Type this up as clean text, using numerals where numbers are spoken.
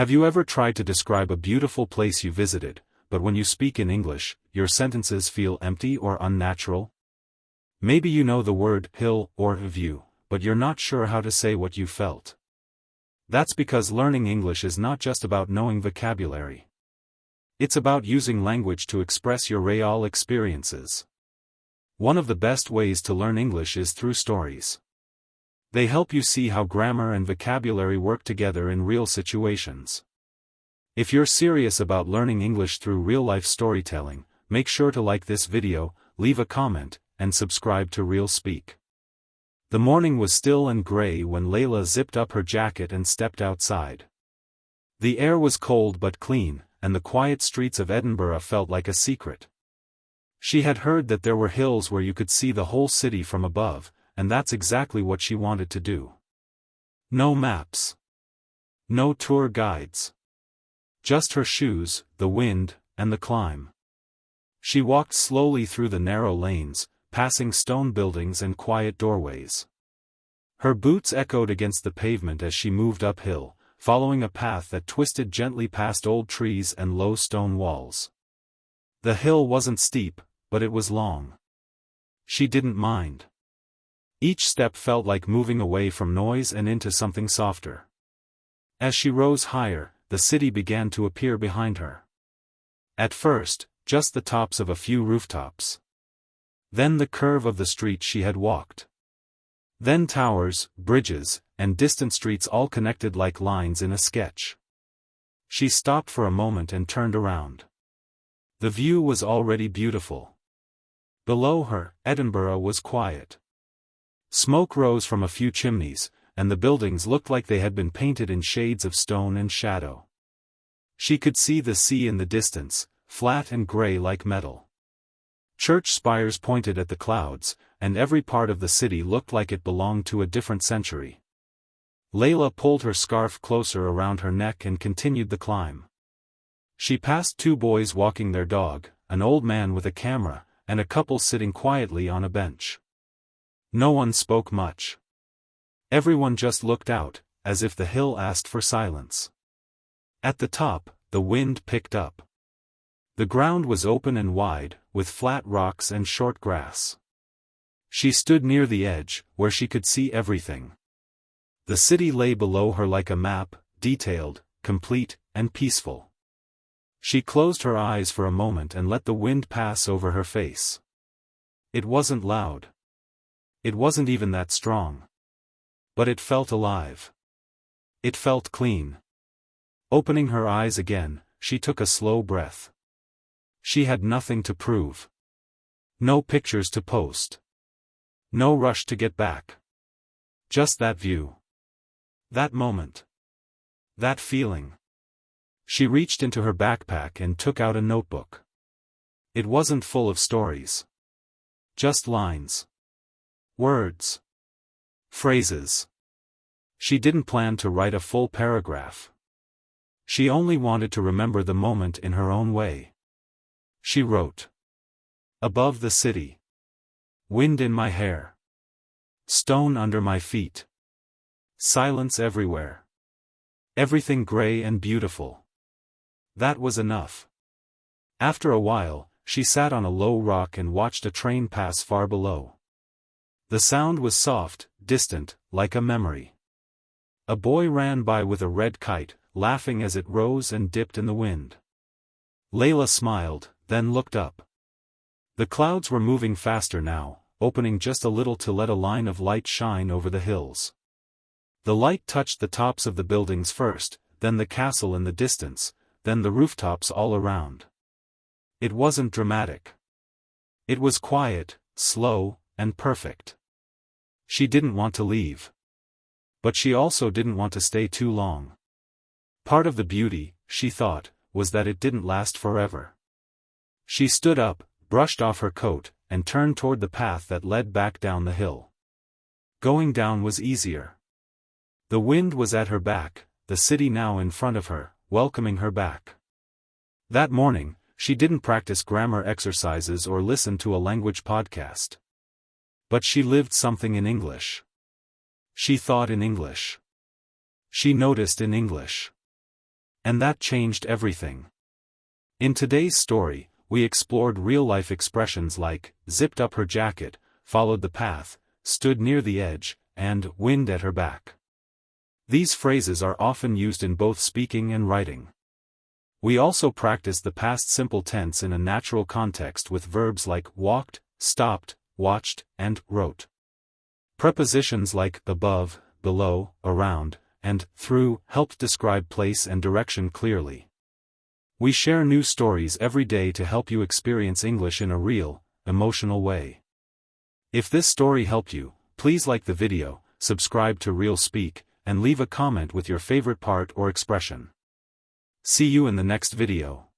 Have you ever tried to describe a beautiful place you visited, but when you speak in English, your sentences feel empty or unnatural? Maybe you know the word hill or view, but you're not sure how to say what you felt. That's because learning English is not just about knowing vocabulary. It's about using language to express your real experiences. One of the best ways to learn English is through stories. They help you see how grammar and vocabulary work together in real situations. If you're serious about learning English through real-life storytelling, make sure to like this video, leave a comment, and subscribe to RealSpeak. The morning was still and gray when Layla zipped up her jacket and stepped outside. The air was cold but clean, and the quiet streets of Edinburgh felt like a secret. She had heard that there were hills where you could see the whole city from above, and that's exactly what she wanted to do. No maps. No tour guides. Just her shoes, the wind, and the climb. She walked slowly through the narrow lanes, passing stone buildings and quiet doorways. Her boots echoed against the pavement as she moved uphill, following a path that twisted gently past old trees and low stone walls. The hill wasn't steep, but it was long. She didn't mind. Each step felt like moving away from noise and into something softer. As she rose higher, the city began to appear behind her. At first, just the tops of a few rooftops. Then the curve of the street she had walked. Then towers, bridges, and distant streets all connected like lines in a sketch. She stopped for a moment and turned around. The view was already beautiful. Below her, Edinburgh was quiet. Smoke rose from a few chimneys, and the buildings looked like they had been painted in shades of stone and shadow. She could see the sea in the distance, flat and gray like metal. Church spires pointed at the clouds, and every part of the city looked like it belonged to a different century. Layla pulled her scarf closer around her neck and continued the climb. She passed two boys walking their dog, an old man with a camera, and a couple sitting quietly on a bench. No one spoke much. Everyone just looked out, as if the hill asked for silence. At the top, the wind picked up. The ground was open and wide, with flat rocks and short grass. She stood near the edge, where she could see everything. The city lay below her like a map, detailed, complete, and peaceful. She closed her eyes for a moment and let the wind pass over her face. It wasn't loud. It wasn't even that strong. But it felt alive. It felt clean. Opening her eyes again, she took a slow breath. She had nothing to prove. No pictures to post. No rush to get back. Just that view. That moment. That feeling. She reached into her backpack and took out a notebook. It wasn't full of stories. Just lines. Words. Phrases. She didn't plan to write a full paragraph. She only wanted to remember the moment in her own way. She wrote. Above the city. Wind in my hair. Stone under my feet. Silence everywhere. Everything gray and beautiful. That was enough. After a while, she sat on a low rock and watched a train pass far below. The sound was soft, distant, like a memory. A boy ran by with a red kite, laughing as it rose and dipped in the wind. Layla smiled, then looked up. The clouds were moving faster now, opening just a little to let a line of light shine over the hills. The light touched the tops of the buildings first, then the castle in the distance, then the rooftops all around. It wasn't dramatic. It was quiet, slow, and perfect. She didn't want to leave. But she also didn't want to stay too long. Part of the beauty, she thought, was that it didn't last forever. She stood up, brushed off her coat, and turned toward the path that led back down the hill. Going down was easier. The wind was at her back, the city now in front of her, welcoming her back. That morning, she didn't practice grammar exercises or listen to a language podcast. But she lived something in English. She thought in English. She noticed in English. And that changed everything. In today's story, we explored real-life expressions like, zipped up her jacket, followed the path, stood near the edge, and wind at her back. These phrases are often used in both speaking and writing. We also practiced the past simple tense in a natural context with verbs like walked, stopped, watched, and wrote. Prepositions like above, below, around, and through helped describe place and direction clearly. We share new stories every day to help you experience English in a real, emotional way. If this story helped you, please like the video, subscribe to RealSpeak, and leave a comment with your favorite part or expression. See you in the next video.